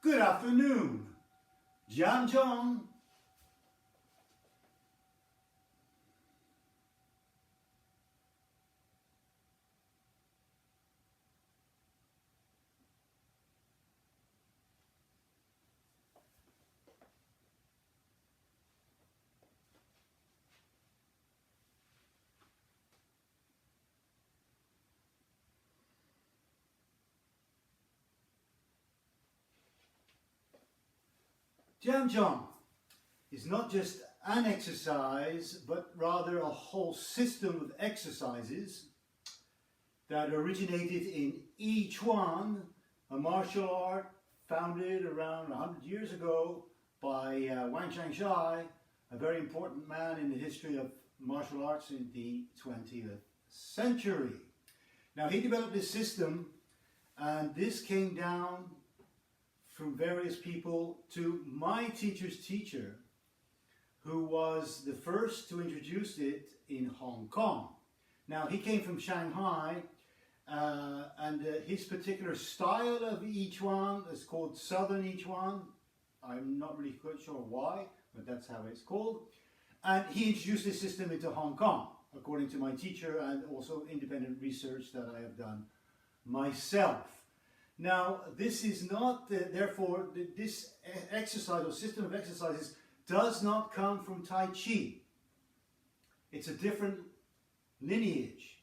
Good afternoon, Zhan Zhuang. Zhan Zhuang is not just an exercise, but rather a whole system of exercises that originated in I Chuan, a martial art founded around 100 years ago by Wang Shai, a very important man in the history of martial arts in the 20th century. Now he developed this system, and this came down from various people to my teacher's teacher, who was the first to introduce it in Hong Kong. Now he came from Shanghai, and his particular style of I Chuan is called Southern I Chuan. I'm not really quite sure why, but that's how it's called. And he introduced this system into Hong Kong, according to my teacher, and also independent research that I have done myself. Now, this is not, therefore, this exercise or system of exercises does not come from Tai Chi. It's a different lineage.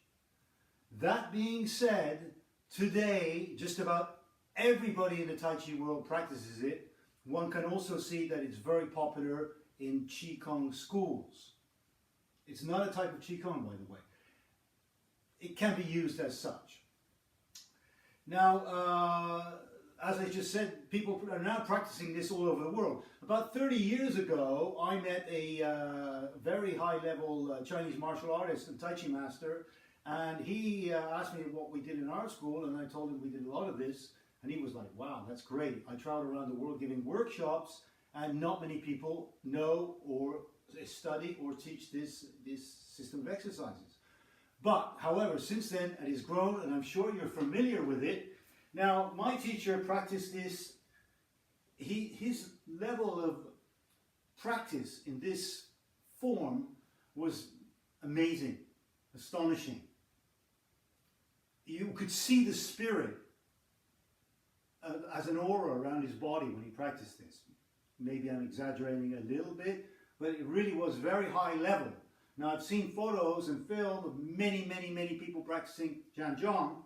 That being said, today, just about everybody in the Tai Chi world practices it. One can also see that it's very popular in Qigong schools. It's not a type of Qigong, by the way. It can be used as such. Now, as I just said, people are now practicing this all over the world. About 30 years ago, I met a very high-level Chinese martial artist and Tai Chi master, and he asked me what we did in our school, and I told him we did a lot of this, and he was like, wow, that's great. I traveled around the world giving workshops, and not many people know or study or teach this system of exercises. But, however, since then it has grown, and I'm sure you're familiar with it. Now, my teacher practiced this. His level of practice in this form was amazing, astonishing. You could see the spirit as an aura around his body when he practiced this. Maybe I'm exaggerating a little bit, but it really was very high level. Now, I've seen photos and film of many people practicing Zhan Zhuang.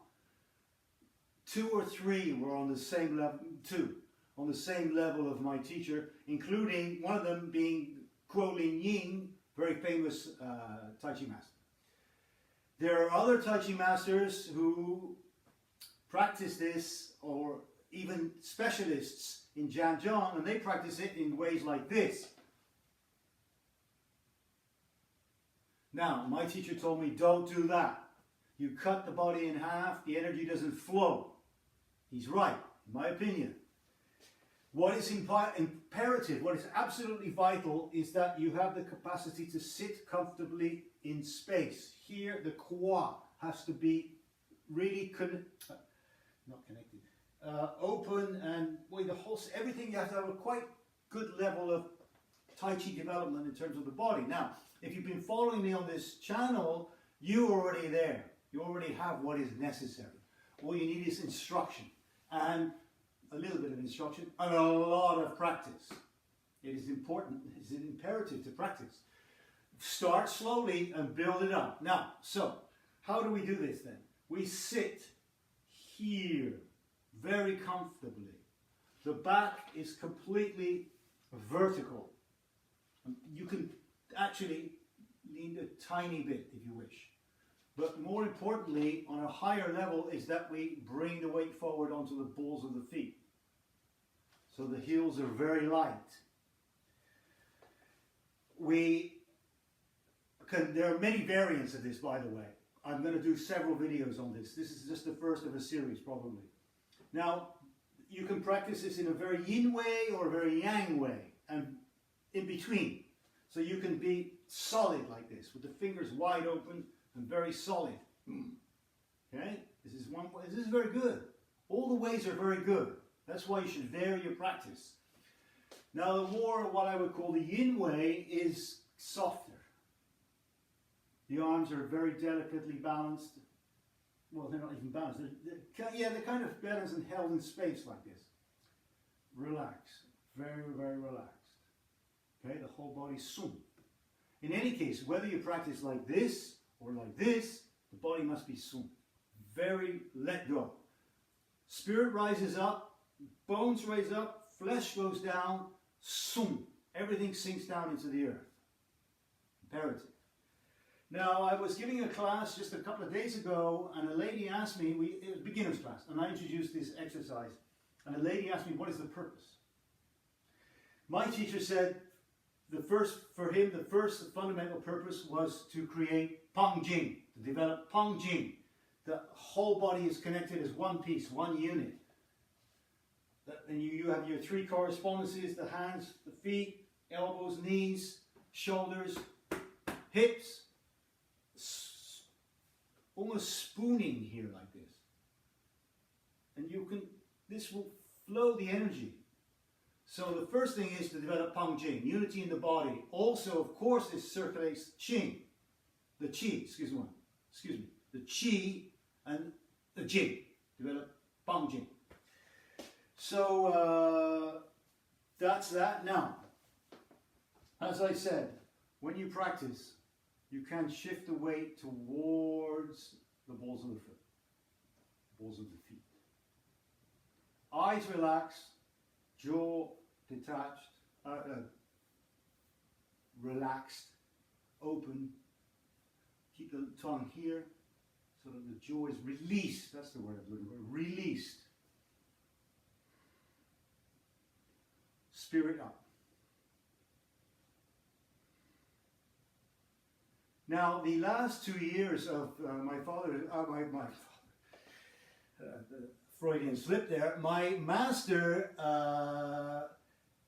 2 or 3 were on the same level of my teacher, including one of them being Kuo Lin Ying, very famous Tai Chi master. There are other Tai Chi masters who practice this, or even specialists in Zhan Zhuang, and they practice it in ways like this. Now, my teacher told me, don't do that. You cut the body in half, the energy doesn't flow. He's right, in my opinion. What is imperative, what is absolutely vital, is that you have the capacity to sit comfortably in space. Here, the qua has to be really open, and with the whole, everything, you have to have a quite good level of Tai Chi development in terms of the body. Now, if you've been following me on this channel, you're already there. You already have what is necessary. All you need is instruction, and a little bit of instruction, and a lot of practice. It is important, it's an imperative to practice. Start slowly and build it up. Now, so, how do we do this then? We sit here, very comfortably. The back is completely vertical. You can actually lean a tiny bit if you wish. But more importantly, on a higher level, is that we bring the weight forward onto the balls of the feet. So the heels are very light. There are many variants of this, by the way. I'm going to do several videos on this. This is just the first of a series, probably. Now, you can practice this in a very yin way or a very yang way, and in between. So you can be solid like this, with the fingers wide open and very solid. Okay? This is one way. This is very good. All the ways are very good. That's why you should vary your practice. Now the more what I would call the yin way is softer. The arms are very delicately balanced. Well, they're not even balanced. They're kind of balanced and held in space like this. Relax. Very, very relaxed. Okay, the whole body sum. In any case, whether you practice like this or like this, the body must be sum. Very let go. Spirit rises up, bones rise up, flesh goes down, sum. Everything sinks down into the earth. Imperative. Now, I was giving a class just a couple of days ago, and a lady asked me, it was a beginner's class, and I introduced this exercise, and a lady asked me, what is the purpose? My teacher said, for him, the first fundamental purpose was to create Pang Jing, to develop Pang Jing. The whole body is connected as one piece, one unit. And you have your three correspondences, the hands, the feet, elbows, knees, shoulders, hips, almost spooning here like this. And this will flow the energy. So the first thing is to develop Pang Jing, unity in the body. Also, of course, this circulates Qing, the Qi, the Qi and the Jing, develop Pang Jing. So that's that. Now, as I said, when you practice, you can shift the weight towards the balls of the foot, balls of the feet. Eyes relaxed, jaw detached, relaxed, open. Keep the tongue here so that the jaw is released. That's the word I'm looking for. Released. Spirit up. Now, the last 2 years of my Freudian slip there, my master,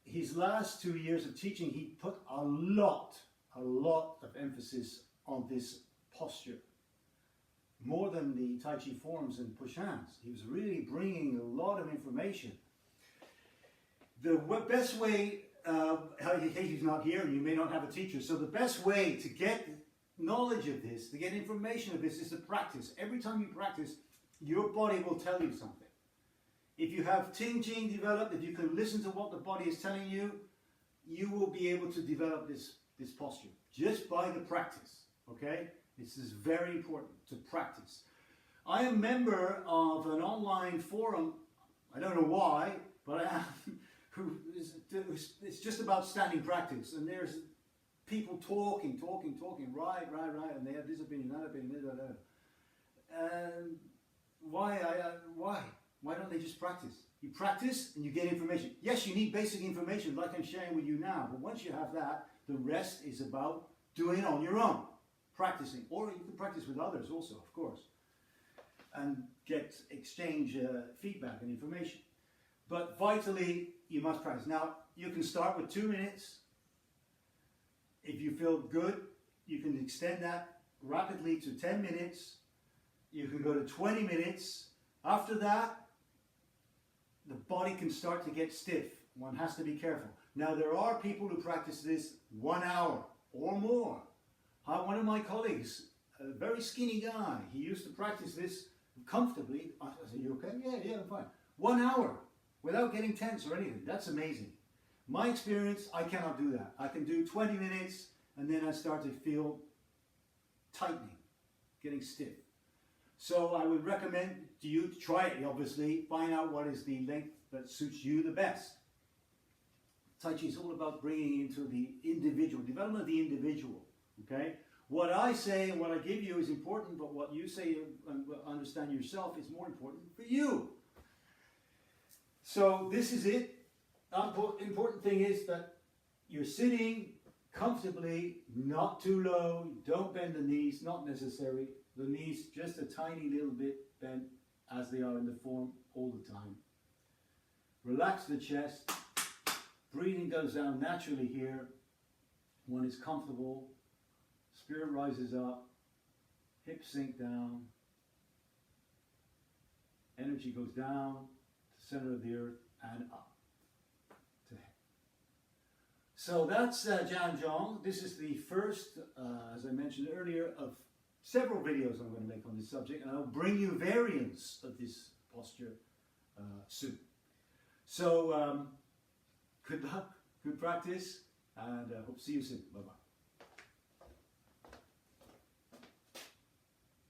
his last 2 years of teaching, he put a lot of emphasis on this posture. More than the Tai Chi forms and push hands. He was really bringing a lot of information. The best way, he's not here and you may not have a teacher, so the best way to get knowledge of this, to get information of this, is to practice. Every time you practice, your body will tell you something. If you have Ting Jing developed, if you can listen to what the body is telling you, you will be able to develop this posture just by the practice. Okay? This is very important to practice. I am a member of an online forum, I don't know why, but I am, it's just about standing practice, and there's people talking, right, and they have this opinion, that opinion, that. And why don't they just practice? You practice and you get information. Yes, you need basic information like I'm sharing with you now, but once you have that, the rest is about doing it on your own, practicing. Or you can practice with others also, of course, and exchange feedback and information. But vitally, you must practice. Now, you can start with 2 minutes. If you feel good, you can extend that rapidly to 10 minutes. You can go to 20 minutes. After that, the body can start to get stiff. One has to be careful. Now, there are people who practice this 1 hour or more. One of my colleagues, a very skinny guy, he used to practice this comfortably. I said, you okay? Yeah, I'm fine. 1 hour without getting tense or anything. That's amazing. My experience, I cannot do that. I can do 20 minutes and then I start to feel tightening, getting stiff. So I would recommend to you to try it, obviously. Find out what is the length that suits you the best. Tai Chi is all about bringing into the individual, development of the individual. Okay? What I say and what I give you is important, but what you say and understand yourself is more important for you. So this is it. Important thing is that you're sitting comfortably, not too low. Don't bend the knees, not necessary. The knees just a tiny little bit bent as they are in the form all the time. Relax the chest. Breathing goes down naturally here. One is comfortable. Spirit rises up. Hips sink down. Energy goes down to the center of the earth. and up to head. So that's Zhan Zhuang. This is the first, as I mentioned earlier, of several videos I'm going to make on this subject, and I'll bring you variants of this posture soon. So good luck, good practice, and hope to see you soon. Bye-bye.